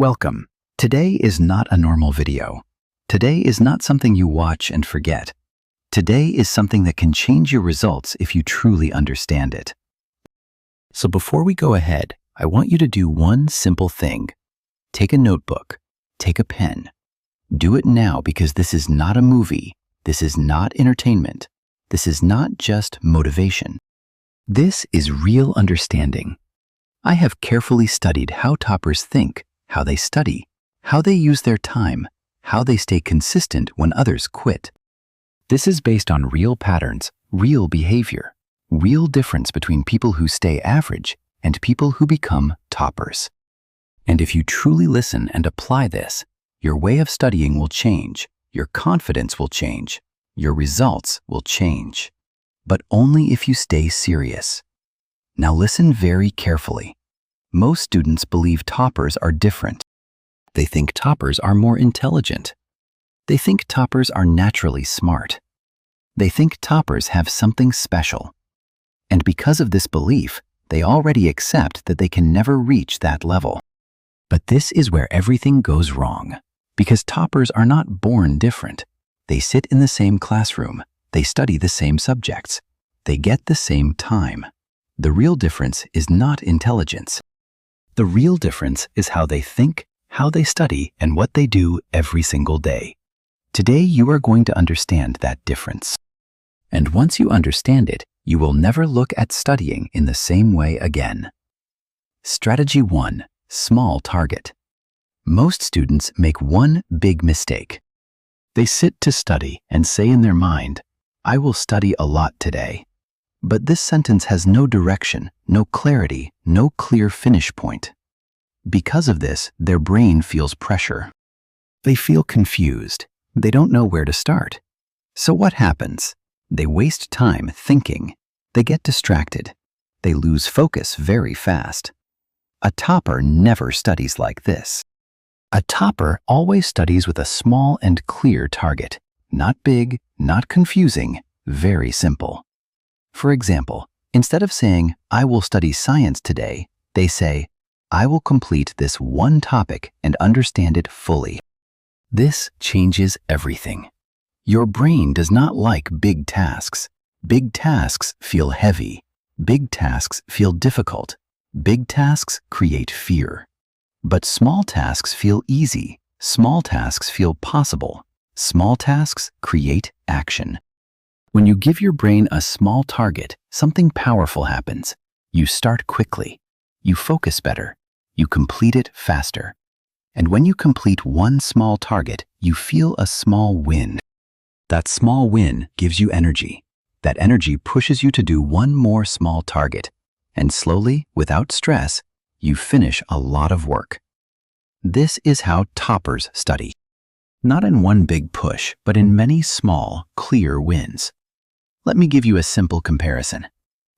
Welcome. Today is not a normal video. Today is not something you watch and forget. Today is something that can change your results if you truly understand it. So before we go ahead, I want you to do one simple thing. Take a notebook, take a pen. Do it now because this is not a movie. This is not entertainment. This is not just motivation. This is real understanding. I have carefully studied how toppers think, how they study, how they use their time, how they stay consistent when others quit. This is based on real patterns, real behavior, real difference between people who stay average and people who become toppers. And if you truly listen and apply this, your way of studying will change, your confidence will change, your results will change. But only if you stay serious. Now listen very carefully. Most students believe toppers are different. They think toppers are more intelligent. They think toppers are naturally smart. They think toppers have something special. And because of this belief, they already accept that they can never reach that level. But this is where everything goes wrong, because toppers are not born different. They sit in the same classroom. They study the same subjects. They get the same time. The real difference is not intelligence. The real difference is how they think, how they study, and what they do every single day. Today, you are going to understand that difference. And once you understand it, you will never look at studying in the same way again. Strategy 1. Small target. Most students make one big mistake. They sit to study and say in their mind, "I will study a lot today." But this sentence has no direction, no clarity, no clear finish point. Because of this, their brain feels pressure. They feel confused. They don't know where to start. So what happens? They waste time thinking. They get distracted. They lose focus very fast. A topper never studies like this. A topper always studies with a small and clear target. Not big, not confusing, very simple. For example, instead of saying, "I will study science today," they say, "I will complete this one topic and understand it fully." This changes everything. Your brain does not like big tasks. Big tasks feel heavy. Big tasks feel difficult. Big tasks create fear. But small tasks feel easy. Small tasks feel possible. Small tasks create action. When you give your brain a small target, something powerful happens. You start quickly. You focus better. You complete it faster. And when you complete one small target, you feel a small win. That small win gives you energy. That energy pushes you to do one more small target. And slowly, without stress, you finish a lot of work. This is how toppers study. Not in one big push, but in many small, clear wins. Let me give you a simple comparison.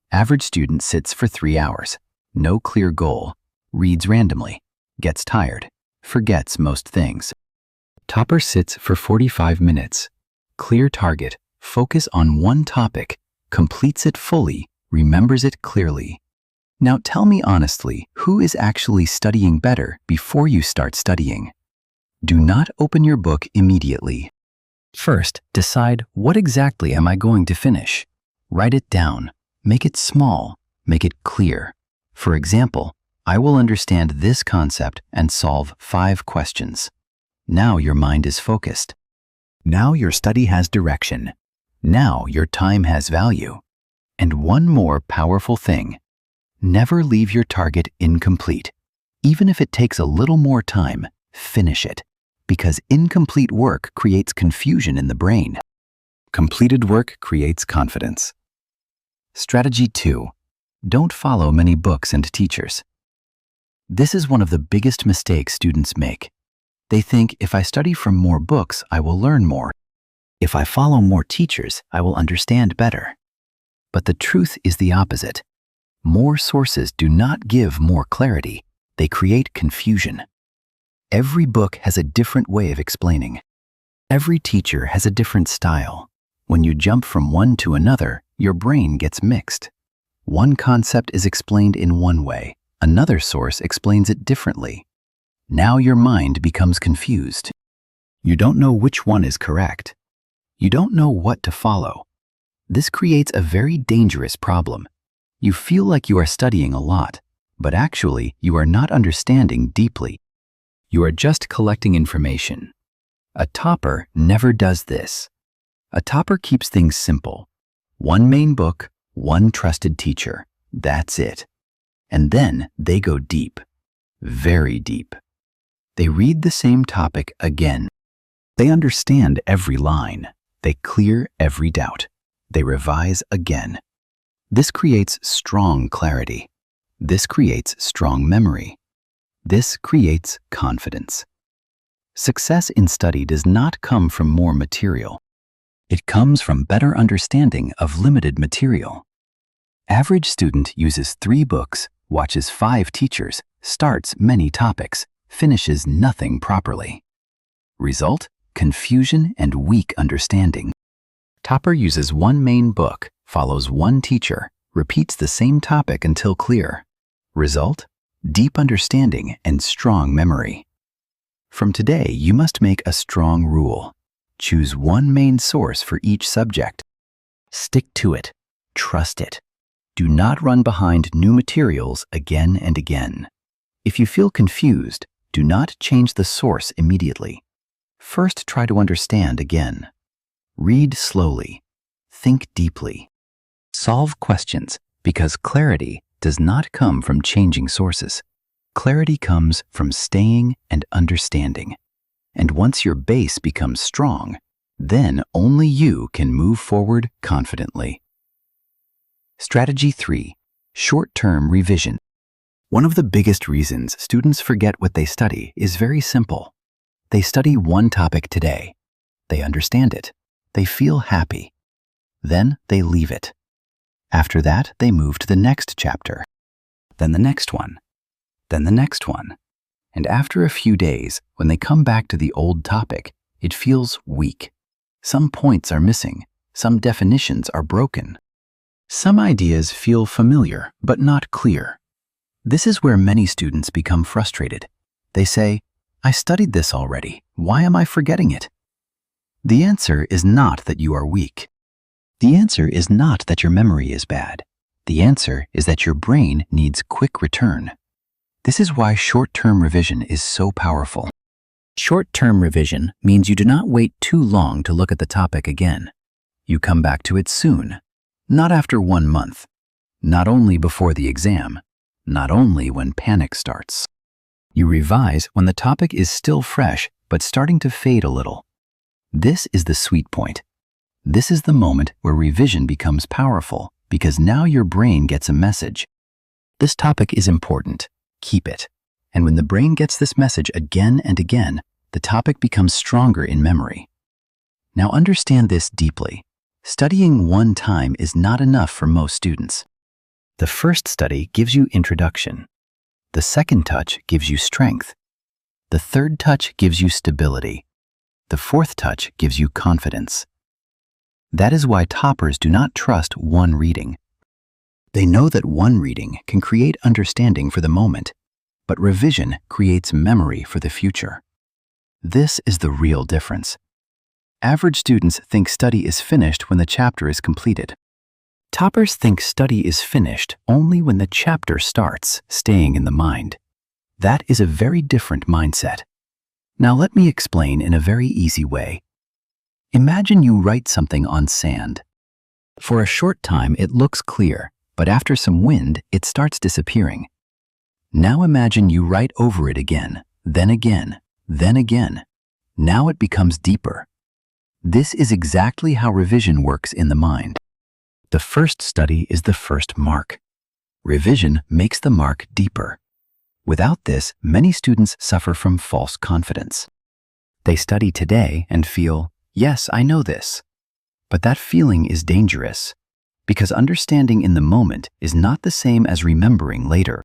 Average student sits for 3 hours, no clear goal, reads randomly, gets tired, forgets most things. Topper sits for 45 minutes, clear target, focus on one topic, completes it fully, remembers it clearly. Now tell me honestly, who is actually studying better before you start studying? Do not open your book immediately. First, decide what exactly am I going to finish. Write it down. Make it small. Make it clear. For example, I will understand this concept and solve 5 questions. Now your mind is focused. Now your study has direction. Now your time has value. And one more powerful thing. Never leave your target incomplete. Even if it takes a little more time, finish it. Because incomplete work creates confusion in the brain. Completed work creates confidence. Strategy 2. Don't follow many books and teachers. This is one of the biggest mistakes students make. They think if I study from more books, I will learn more. If I follow more teachers, I will understand better. But the truth is the opposite. More sources do not give more clarity. They create confusion. Every book has a different way of explaining. Every teacher has a different style. When you jump from one to another, your brain gets mixed. One concept is explained in one way. Another source explains it differently. Now your mind becomes confused. You don't know which one is correct. You don't know what to follow. This creates a very dangerous problem. You feel like you are studying a lot, but actually you are not understanding deeply. You are just collecting information. A topper never does this. A topper keeps things simple. One main book, one trusted teacher. That's it. And then they go deep, very deep. They read the same topic again. They understand every line. They clear every doubt. They revise again. This creates strong clarity. This creates strong memory. This creates confidence. Success in study does not come from more material. It comes from better understanding of limited material. Average student uses 3 books, watches 5 teachers, starts many topics, finishes nothing properly. Result: confusion and weak understanding. Topper uses 1 main book, follows 1 teacher, repeats the same topic until clear. Result: deep understanding and strong memory. From today, you must make a strong rule. Choose 1 main source for each subject. Stick to it. Trust it. Do not run behind new materials again and again. If you feel confused, do not change the source immediately. First, try to understand again. Read slowly. Think deeply. Solve questions, because clarity does not come from changing sources. Clarity comes from staying and understanding. And once your base becomes strong, then only you can move forward confidently. Strategy 3. Short-term revision. One of the biggest reasons students forget what they study is very simple. They study 1 topic today. They understand it. They feel happy. Then they leave it. After that, they move to the next chapter. Then the next one. Then the next one. And after a few days, when they come back to the old topic, it feels weak. Some points are missing. Some definitions are broken. Some ideas feel familiar, but not clear. This is where many students become frustrated. They say, "I studied this already. Why am I forgetting it?" The answer is not that you are weak. The answer is not that your memory is bad. The answer is that your brain needs quick return. This is why short-term revision is so powerful. Short-term revision means you do not wait too long to look at the topic again. You come back to it soon, not after 1 month, not only before the exam, not only when panic starts. You revise when the topic is still fresh but starting to fade a little. This is the sweet point. This is the moment where revision becomes powerful because now your brain gets a message. This topic is important. Keep it. And when the brain gets this message again and again, the topic becomes stronger in memory. Now understand this deeply. Studying 1 time is not enough for most students. The first study gives you introduction. The second touch gives you strength. The third touch gives you stability. The fourth touch gives you confidence. That is why toppers do not trust 1 reading. They know that 1 reading can create understanding for the moment, but revision creates memory for the future. This is the real difference. Average students think study is finished when the chapter is completed. Toppers think study is finished only when the chapter starts staying in the mind. That is a very different mindset. Now let me explain in a very easy way. Imagine you write something on sand. For a short time it looks clear, but after some wind it starts disappearing. Now imagine you write over it again, then again, then again. Now it becomes deeper. This is exactly how revision works in the mind. The first study is the first mark. Revision makes the mark deeper. Without this, many students suffer from false confidence. They study today and feel, "Yes, I know this." But that feeling is dangerous, because understanding in the moment is not the same as remembering later.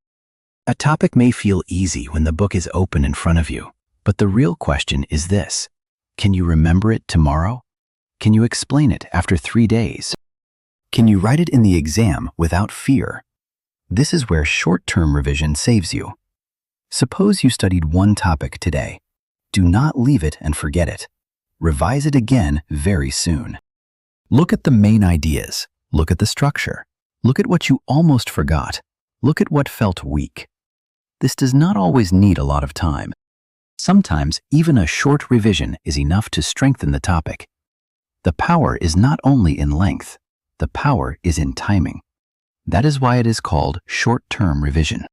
A topic may feel easy when the book is open in front of you, but the real question is this: can you remember it tomorrow? Can you explain it after 3 days? Can you write it in the exam without fear? This is where short-term revision saves you. Suppose you studied one topic today. Do not leave it and forget it. Revise it again very soon. Look at the main ideas. Look at the structure. Look at what you almost forgot. Look at what felt weak. This does not always need a lot of time. Sometimes even a short revision is enough to strengthen the topic. The power is not only in length, the power is in timing. That is why it is called short-term revision.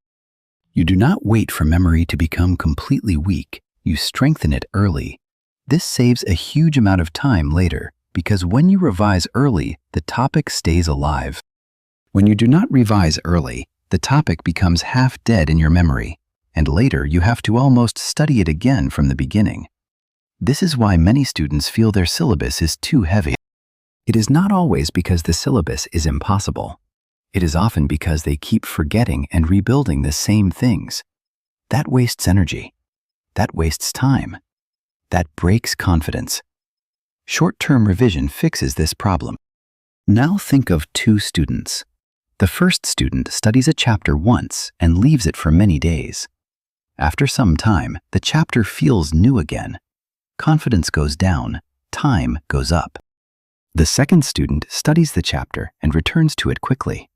You do not wait for memory to become completely weak. You strengthen it early. This saves a huge amount of time later because when you revise early, the topic stays alive. When you do not revise early, the topic becomes half dead in your memory, and later you have to almost study it again from the beginning. This is why many students feel their syllabus is too heavy. It is not always because the syllabus is impossible. It is often because they keep forgetting and rebuilding the same things. That wastes energy. That wastes time. That breaks confidence. Short-term revision fixes this problem. Now think of two students. The first student studies a chapter once and leaves it for many days. After some time, the chapter feels new again. Confidence goes down, time goes up. The second student studies the chapter and returns to it quickly.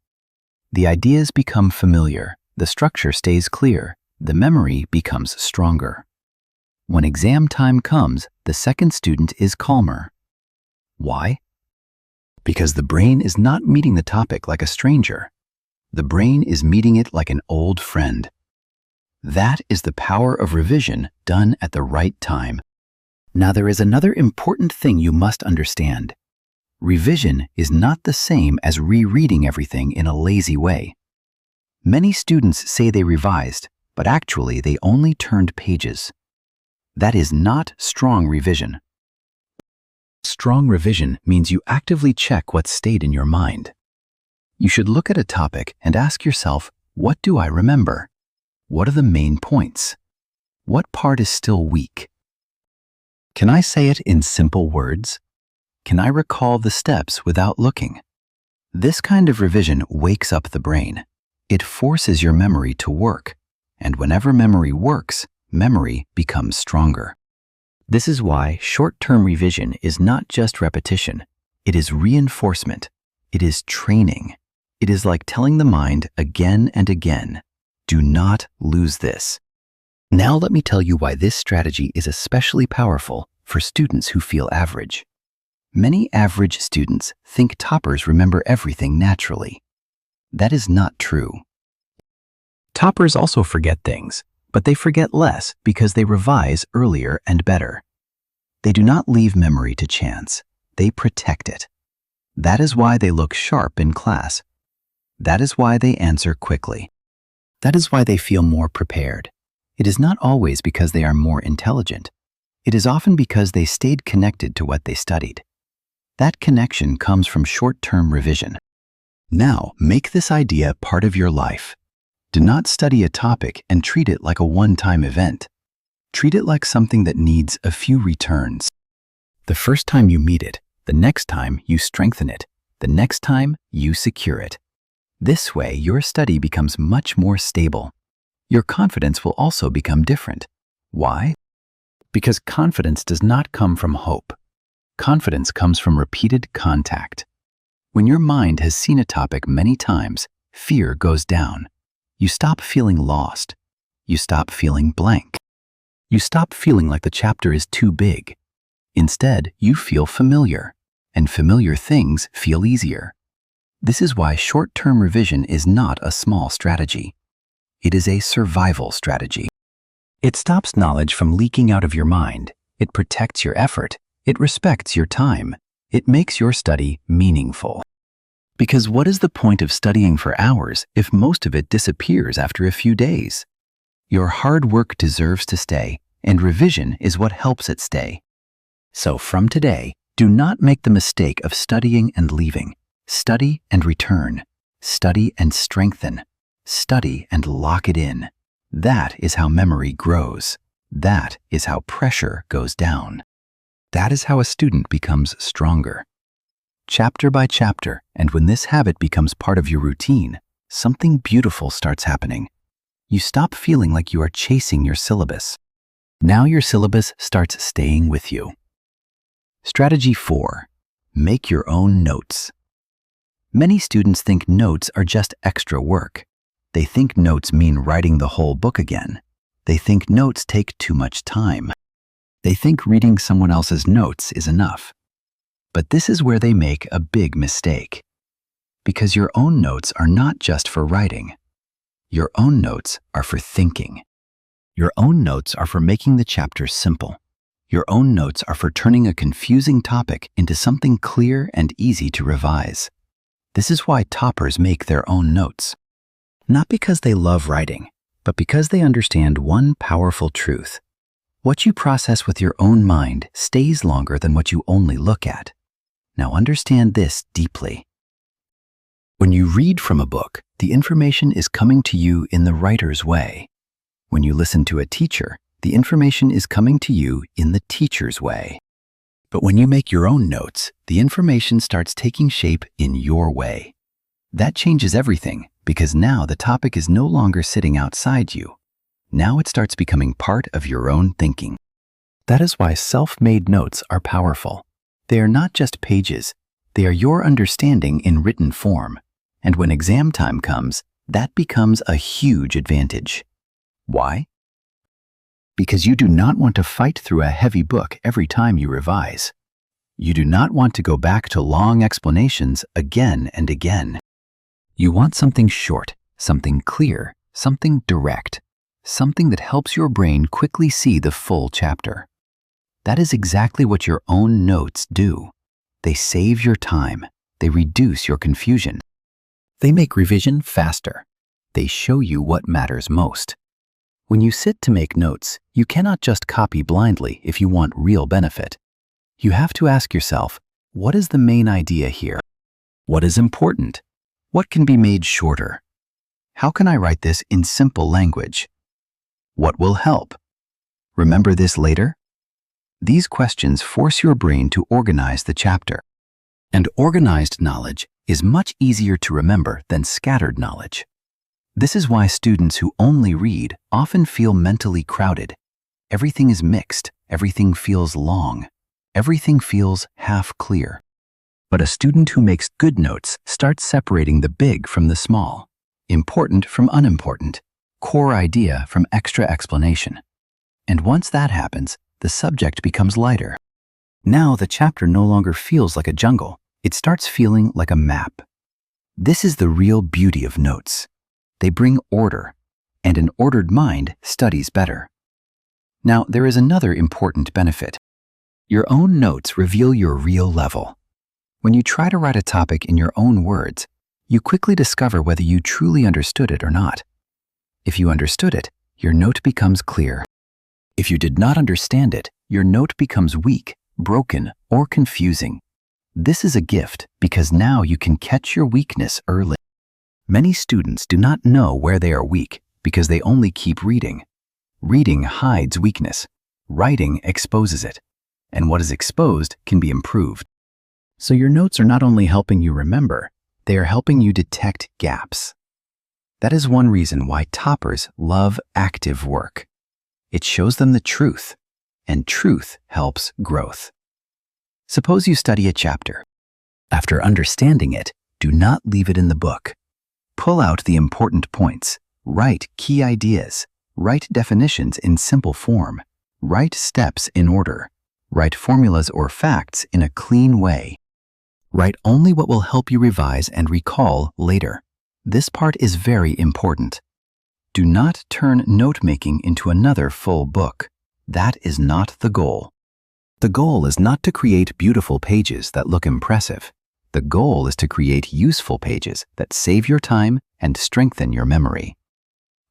The ideas become familiar, the structure stays clear, the memory becomes stronger. When exam time comes, the second student is calmer. Why? Because the brain is not meeting the topic like a stranger. The brain is meeting it like an old friend. That is the power of revision done at the right time. Now there is another important thing you must understand. Revision is not the same as rereading everything in a lazy way. Many students say they revised, but actually they only turned pages. That is not strong revision. Strong revision means you actively check what stayed in your mind. You should look at a topic and ask yourself, what do I remember? What are the main points? What part is still weak? Can I say it in simple words? Can I recall the steps without looking? This kind of revision wakes up the brain. It forces your memory to work, and whenever memory works, memory becomes stronger. This is why short-term revision is not just repetition. It is reinforcement. It is training. It is like telling the mind again and again, do not lose this. Now let me tell you why this strategy is especially powerful for students who feel average. Many average students think toppers remember everything naturally. That is not true. Toppers also forget things, but they forget less because they revise earlier and better. They do not leave memory to chance. They protect it. That is why they look sharp in class. That is why they answer quickly. That is why they feel more prepared. It is not always because they are more intelligent. It is often because they stayed connected to what they studied. That connection comes from short-term revision. Now, make this idea part of your life. Do not study a topic and treat it like a one-time event. Treat it like something that needs a few returns. The first time you meet it, the next time you strengthen it, the next time you secure it. This way, your study becomes much more stable. Your confidence will also become different. Why? Because confidence does not come from hope. Confidence comes from repeated contact. When your mind has seen a topic many times, fear goes down. You stop feeling lost. You stop feeling blank. You stop feeling like the chapter is too big. Instead, you feel familiar, and familiar things feel easier. This is why short-term revision is not a small strategy. It is a survival strategy. It stops knowledge from leaking out of your mind. It protects your effort. It respects your time. It makes your study meaningful. Because what is the point of studying for hours if most of it disappears after a few days? Your hard work deserves to stay, and revision is what helps it stay. So from today, do not make the mistake of studying and leaving. Study and return. Study and strengthen. Study and lock it in. That is how memory grows. That is how pressure goes down. That is how a student becomes stronger. Chapter by chapter, and when this habit becomes part of your routine, something beautiful starts happening. You stop feeling like you are chasing your syllabus. Now your syllabus starts staying with you. Strategy 4. Make your own notes. Many students think notes are just extra work. They think notes mean writing the whole book again. They think notes take too much time. They think reading someone else's notes is enough. But this is where they make a big mistake. Because your own notes are not just for writing. Your own notes are for thinking. Your own notes are for making the chapter simple. Your own notes are for turning a confusing topic into something clear and easy to revise. This is why toppers make their own notes. Not because they love writing, but because they understand one powerful truth. What you process with your own mind stays longer than what you only look at. Now understand this deeply. When you read from a book, the information is coming to you in the writer's way. When you listen to a teacher, the information is coming to you in the teacher's way. But when you make your own notes, the information starts taking shape in your way. That changes everything, because now the topic is no longer sitting outside you. Now it starts becoming part of your own thinking. That is why self-made notes are powerful. They are not just pages, they are your understanding in written form. And when exam time comes, that becomes a huge advantage. Why? Because you do not want to fight through a heavy book every time you revise. You do not want to go back to long explanations again and again. You want something short, something clear, something direct, something that helps your brain quickly see the full chapter. That is exactly what your own notes do. They save your time. They reduce your confusion. They make revision faster. They show you what matters most. When you sit to make notes, you cannot just copy blindly if you want real benefit. You have to ask yourself, what is the main idea here? What is important? What can be made shorter? How can I write this in simple language? What will help? Remember this later? These questions force your brain to organize the chapter. And organized knowledge is much easier to remember than scattered knowledge. This is why students who only read often feel mentally crowded. Everything is mixed, everything feels long, everything feels half clear. But a student who makes good notes starts separating the big from the small, important from unimportant, core idea from extra explanation. And once that happens, the subject becomes lighter. Now the chapter no longer feels like a jungle. It starts feeling like a map. This is the real beauty of notes. They bring order, and an ordered mind studies better. Now, there is another important benefit. Your own notes reveal your real level. When you try to write a topic in your own words, you quickly discover whether you truly understood it or not. If you understood it, your note becomes clear. If you did not understand it, your note becomes weak, broken, or confusing. This is a gift because now you can catch your weakness early. Many students do not know where they are weak because they only keep reading. Reading hides weakness. Writing exposes it. And what is exposed can be improved. So your notes are not only helping you remember, they are helping you detect gaps. That is one reason why toppers love active work. It shows them the truth, and truth helps growth. Suppose you study a chapter. After understanding it, do not leave it in the book. Pull out the important points. Write key ideas. Write definitions in simple form. Write steps in order. Write formulas or facts in a clean way. Write only what will help you revise and recall later. This part is very important. Do not turn note-making into another full book. That is not the goal. The goal is not to create beautiful pages that look impressive. The goal is to create useful pages that save your time and strengthen your memory.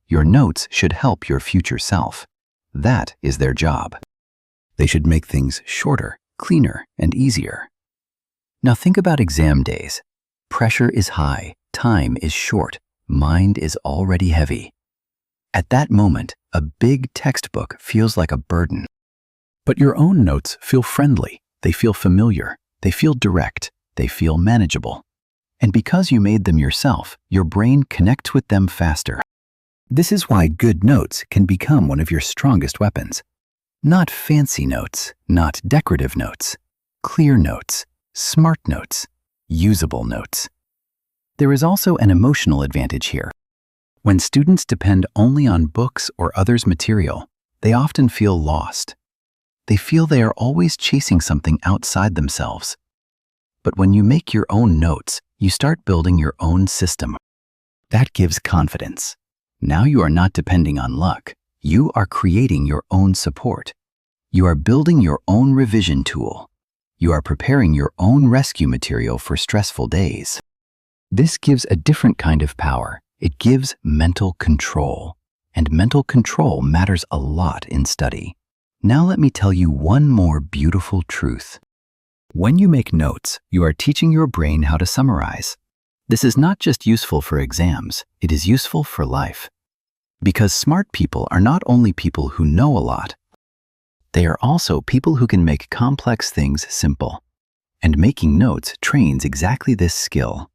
Your notes should help your future self. That is their job. They should make things shorter, cleaner, and easier. Now think about exam days. Pressure is high, time is short, mind is already heavy. At that moment, a big textbook feels like a burden. But your own notes feel friendly, they feel familiar, they feel direct, they feel manageable. And because you made them yourself, your brain connects with them faster. This is why good notes can become one of your strongest weapons. Not fancy notes, not decorative notes. Clear notes, smart notes, usable notes. There is also an emotional advantage here. When students depend only on books or others' material, they often feel lost. They feel they are always chasing something outside themselves. But when you make your own notes, you start building your own system. That gives confidence. Now you are not depending on luck. You are creating your own support. You are building your own revision tool. You are preparing your own rescue material for stressful days. This gives a different kind of power. It gives mental control. And mental control matters a lot in study. Now let me tell you one more beautiful truth. When you make notes, you are teaching your brain how to summarize. This is not just useful for exams, it is useful for life. Because smart people are not only people who know a lot, they are also people who can make complex things simple. And making notes trains exactly this skill.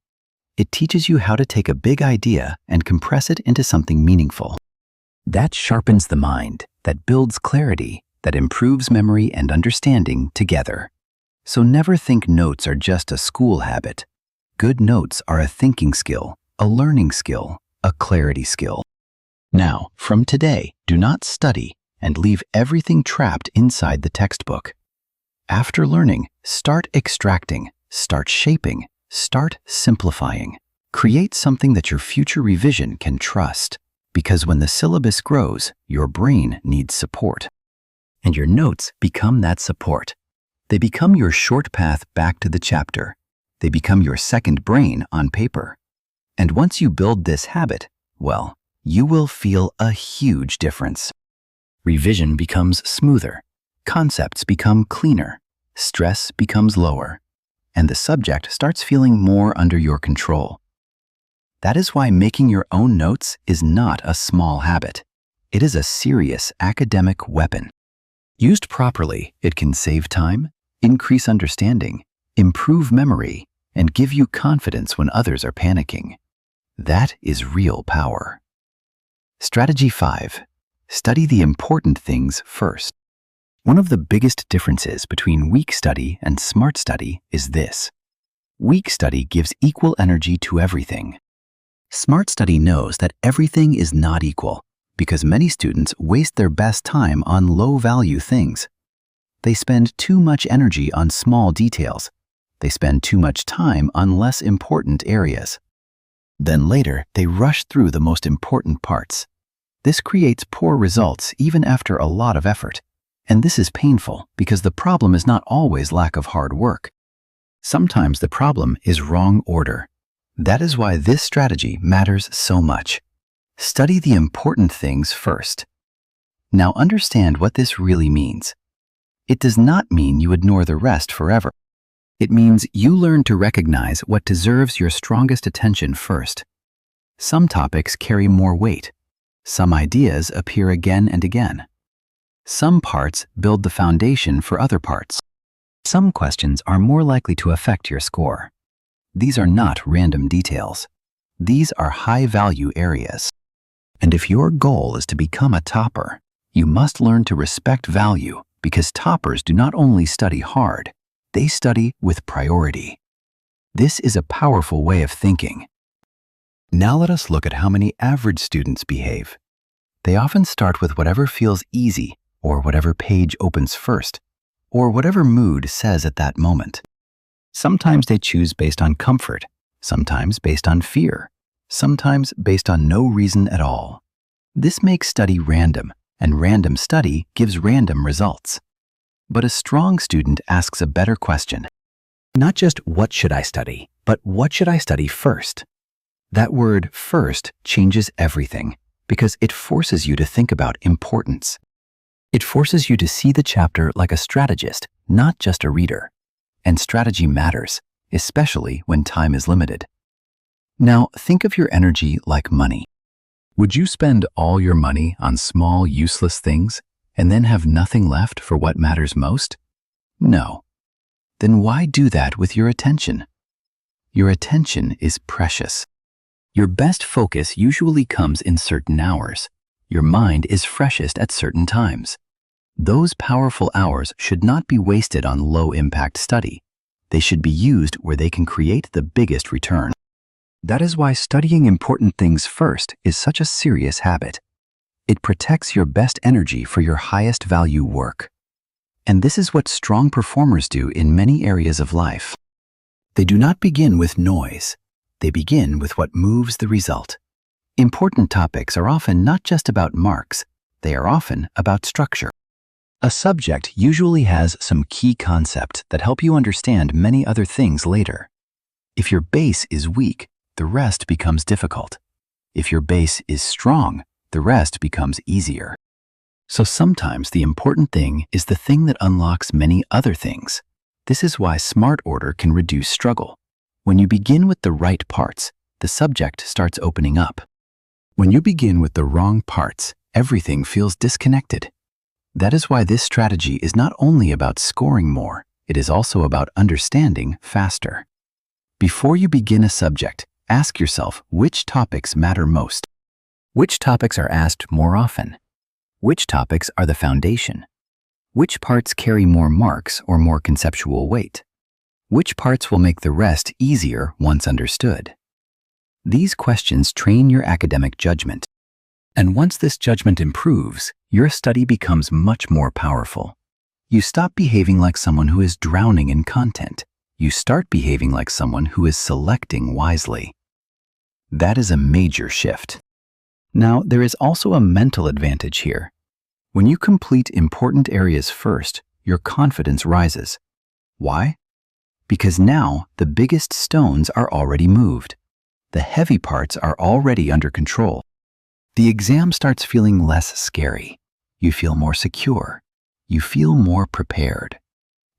It teaches you how to take a big idea and compress it into something meaningful. That sharpens the mind, that builds clarity, that improves memory and understanding together. So never think notes are just a school habit. Good notes are a thinking skill, a learning skill, a clarity skill. Now, from today, do not study and leave everything trapped inside the textbook. After learning, start extracting, start shaping, start simplifying. Create something that your future revision can trust. Because when the syllabus grows, your brain needs support. And your notes become that support. They become your short path back to the chapter. They become your second brain on paper. And once you build this habit, well, you will feel a huge difference. Revision becomes smoother. Concepts become cleaner. Stress becomes lower. And the subject starts feeling more under your control. That is why making your own notes is not a small habit. It is a serious academic weapon. Used properly, it can save time, increase understanding, improve memory, and give you confidence when others are panicking. That is real power. Strategy 5. Study the important things first. One of the biggest differences between weak study and smart study is this. Weak study gives equal energy to everything. Smart study knows that everything is not equal because many students waste their best time on low-value things. They spend too much energy on small details. They spend too much time on less important areas. Then later, they rush through the most important parts. This creates poor results even after a lot of effort. And this is painful because the problem is not always lack of hard work. Sometimes the problem is wrong order. That is why this strategy matters so much. Study the important things first. Now understand what this really means. It does not mean you ignore the rest forever. It means you learn to recognize what deserves your strongest attention first. Some topics carry more weight. Some ideas appear again and again. Some parts build the foundation for other parts. Some questions are more likely to affect your score. These are not random details. These are high-value areas. And if your goal is to become a topper, you must learn to respect value because toppers do not only study hard, they study with priority. This is a powerful way of thinking. Now let us look at how many average students behave. They often start with whatever feels easy, or whatever page opens first, or whatever mood says at that moment. Sometimes they choose based on comfort, sometimes based on fear, sometimes based on no reason at all. This makes study random, and random study gives random results. But a strong student asks a better question. Not just what should I study, but what should I study first? That word first changes everything because it forces you to think about importance. It forces you to see the chapter like a strategist, not just a reader. And strategy matters, especially when time is limited. Now, think of your energy like money. Would you spend all your money on small, useless things and then have nothing left for what matters most? No. Then why do that with your attention? Your attention is precious. Your best focus usually comes in certain hours. Your mind is freshest at certain times. Those powerful hours should not be wasted on low-impact study. They should be used where they can create the biggest return. That is why studying important things first is such a serious habit. It protects your best energy for your highest value work. And this is what strong performers do in many areas of life. They do not begin with noise. They begin with what moves the result. Important topics are often not just about marks. They are often about structure. A subject usually has some key concept that help you understand many other things later. If your base is weak, the rest becomes difficult. If your base is strong, the rest becomes easier. So sometimes the important thing is the thing that unlocks many other things. This is why smart order can reduce struggle. When you begin with the right parts, the subject starts opening up. When you begin with the wrong parts, everything feels disconnected. That is why this strategy is not only about scoring more, it is also about understanding faster. Before you begin a subject, ask yourself which topics matter most. Which topics are asked more often? Which topics are the foundation? Which parts carry more marks or more conceptual weight? Which parts will make the rest easier once understood? These questions train your academic judgment. And once this judgment improves, your study becomes much more powerful. You stop behaving like someone who is drowning in content. You start behaving like someone who is selecting wisely. That is a major shift. Now, there is also a mental advantage here. When you complete important areas first, your confidence rises. Why? Because now the biggest stones are already moved. The heavy parts are already under control. The exam starts feeling less scary. You feel more secure. You feel more prepared.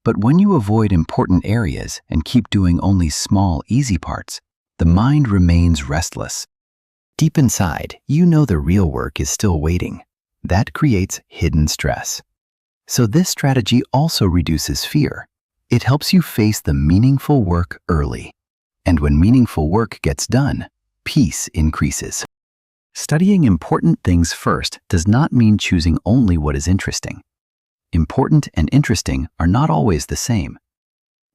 But when you avoid important areas and keep doing only small, easy parts, the mind remains restless. Deep inside, you know the real work is still waiting. That creates hidden stress. So this strategy also reduces fear. It helps you face the meaningful work early. And when meaningful work gets done, peace increases. Studying important things first does not mean choosing only what is interesting. Important and interesting are not always the same.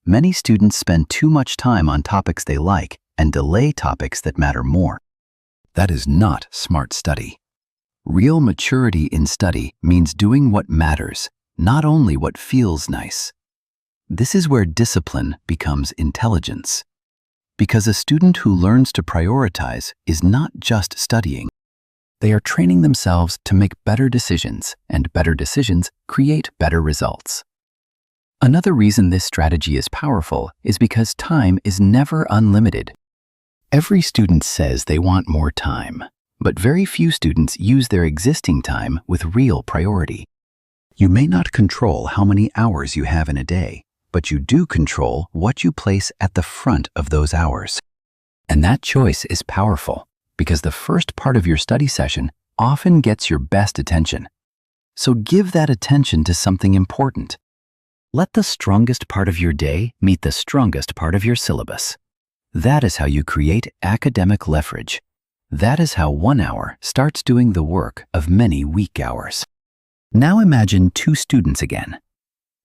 Many students spend too much time on topics they like and delay topics that matter more. That is not smart study. Real maturity in study means doing what matters, not only what feels nice. This is where discipline becomes intelligence. Because a student who learns to prioritize is not just studying. They are training themselves to make better decisions, and better decisions create better results. Another reason this strategy is powerful is because time is never unlimited. Every student says they want more time, but very few students use their existing time with real priority. You may not control how many hours you have in a day, but you do control what you place at the front of those hours. And that choice is powerful, because the first part of your study session often gets your best attention. So give that attention to something important. Let the strongest part of your day meet the strongest part of your syllabus. That is how you create academic leverage. That is how 1 hour starts doing the work of many weak hours. Now imagine two students again.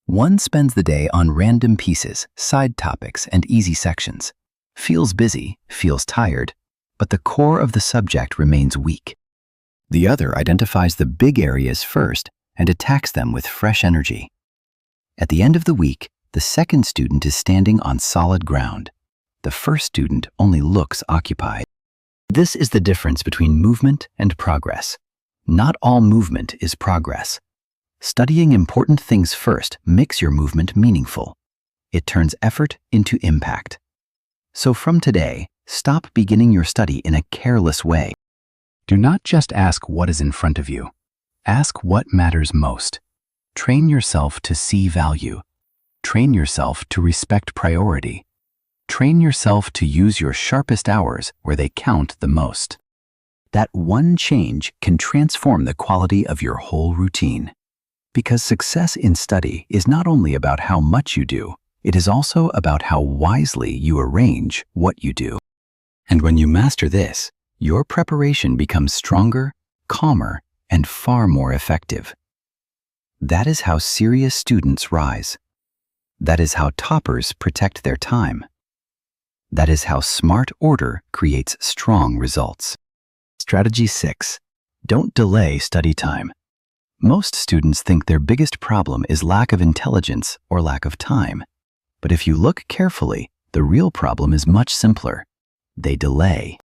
One spends the day on random pieces, side topics, and easy sections. Feels busy, feels tired, but the core of the subject remains weak. The other identifies the big areas first and attacks them with fresh energy. At the end of the week, the second student is standing on solid ground. The first student only looks occupied. This is the difference between movement and progress. Not all movement is progress. Studying important things first makes your movement meaningful. It turns effort into impact. So from today, stop beginning your study in a careless way. Do not just ask what is in front of you. Ask what matters most. Train yourself to see value. Train yourself to respect priority. Train yourself to use your sharpest hours where they count the most. That one change can transform the quality of your whole routine. Because success in study is not only about how much you do, it is also about how wisely you arrange what you do. And when you master this, your preparation becomes stronger, calmer, and far more effective. That is how serious students rise. That is how toppers protect their time. That is how smart order creates strong results. Strategy 6. Don't delay study time. Most students think their biggest problem is lack of intelligence or lack of time. But if you look carefully, the real problem is much simpler. They delay.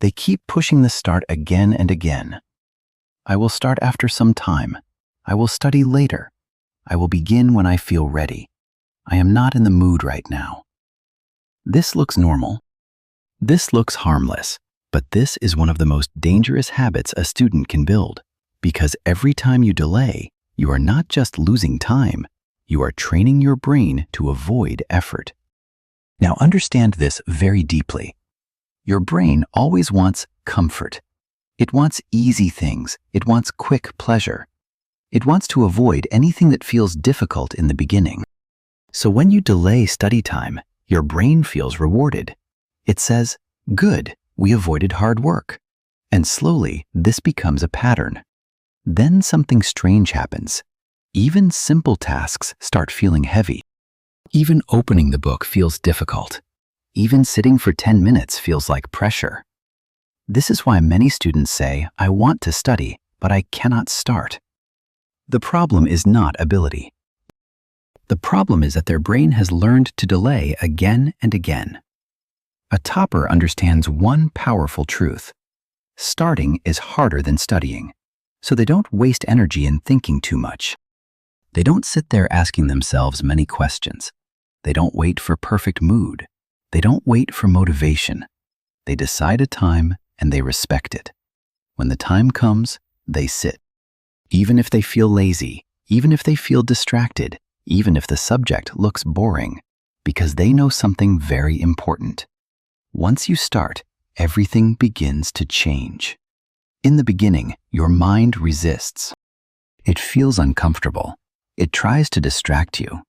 They keep pushing the start again and again. I will start after some time. I will study later. I will begin when I feel ready. I am not in the mood right now. This looks normal. This looks harmless, but this is one of the most dangerous habits a student can build, because every time you delay, you are not just losing time, you are training your brain to avoid effort. Now understand this very deeply. Your brain always wants comfort. It wants easy things. It wants quick pleasure. It wants to avoid anything that feels difficult in the beginning. So when you delay study time, your brain feels rewarded. It says, "Good, we avoided hard work." And slowly, this becomes a pattern. Then something strange happens. Even simple tasks start feeling heavy. Even opening the book feels difficult. Even sitting for 10 minutes feels like pressure. This is why many students say, "I want to study, but I cannot start." The problem is not ability. The problem is that their brain has learned to delay again and again. A topper understands one powerful truth. Starting is harder than studying, so they don't waste energy in thinking too much. They don't sit there asking themselves many questions. They don't wait for perfect mood. They don't wait for motivation. They decide a time and they respect it. When the time comes, they sit. Even if they feel lazy, even if they feel distracted, even if the subject looks boring, because they know something very important. Once you start, everything begins to change. In the beginning, your mind resists. It feels uncomfortable. It tries to distract you.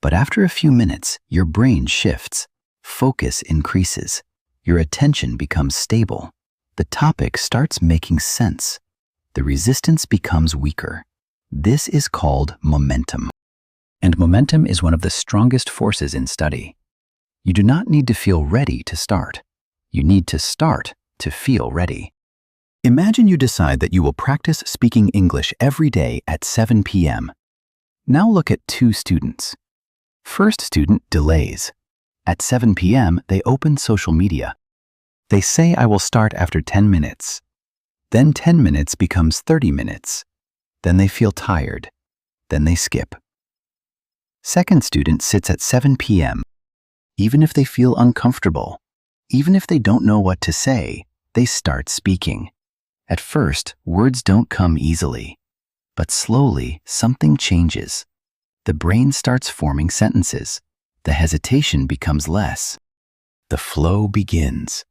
But after a few minutes, your brain shifts. Focus increases. Your attention becomes stable. The topic starts making sense. The resistance becomes weaker. This is called momentum. And momentum is one of the strongest forces in study. You do not need to feel ready to start. You need to start to feel ready. Imagine you decide that you will practice speaking English every day at 7 p.m. Now look at two students. First student delays. At 7 p.m., they open social media. They say, "I will start after 10 minutes. Then 10 minutes becomes 30 minutes. Then they feel tired. Then they skip. Second student sits at 7 p.m. Even if they feel uncomfortable, even if they don't know what to say, they start speaking. At first, words don't come easily, but slowly something changes. The brain starts forming sentences. The hesitation becomes less. The flow begins.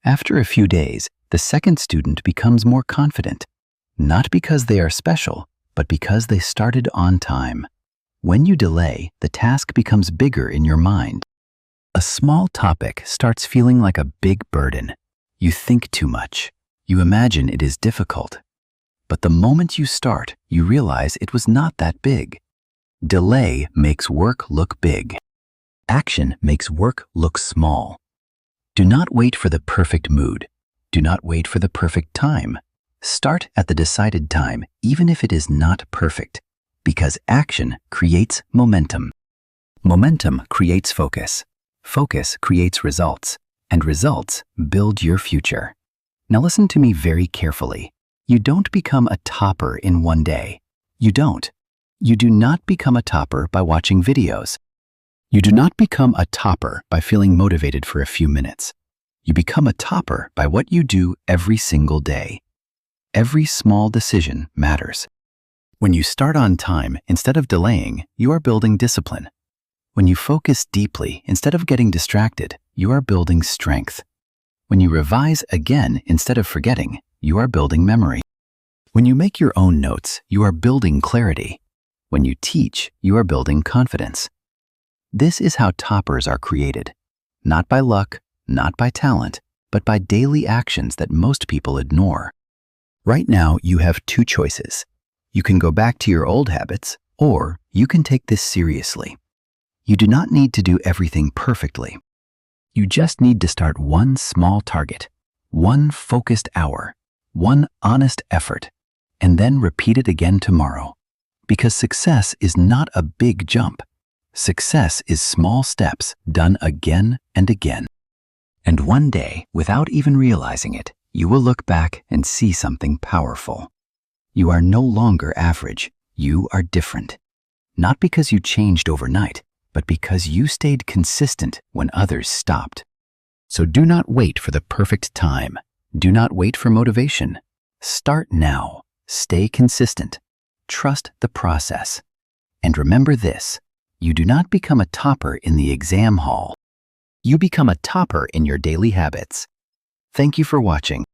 After a few days, the second student becomes more confident, not because they are special, but because they started on time. When you delay, the task becomes bigger in your mind. A small topic starts feeling like a big burden. You think too much. You imagine it is difficult. But the moment you start, you realize it was not that big. Delay makes work look big. Action makes work look small. Do not wait for the perfect mood. Do not wait for the perfect time. Start at the decided time, even if it is not perfect. Because action creates momentum. Momentum creates focus. Focus creates results. And results build your future. Now listen to me very carefully. You don't become a topper in one day. You don't. You do not become a topper by watching videos. You do not become a topper by feeling motivated for a few minutes. You become a topper by what you do every single day. Every small decision matters. When you start on time instead of delaying, you are building discipline. When you focus deeply instead of getting distracted, you are building strength. When you revise again instead of forgetting, you are building memory. When you make your own notes, you are building clarity. When you teach, you are building confidence. This is how toppers are created. Not by luck, not by talent, but by daily actions that most people ignore. Right now, you have two choices. You can go back to your old habits, or you can take this seriously. You do not need to do everything perfectly. You just need to start one small target, one focused hour, one honest effort, and then repeat it again tomorrow. Because success is not a big jump. Success is small steps done again and again. And one day, without even realizing it, you will look back and see something powerful. You are no longer average. You are different. Not because you changed overnight, but because you stayed consistent when others stopped. So do not wait for the perfect time. Do not wait for motivation. Start now. Stay consistent. Trust the process. And remember this, you do not become a topper in the exam hall. You become a topper in your daily habits. Thank you for watching.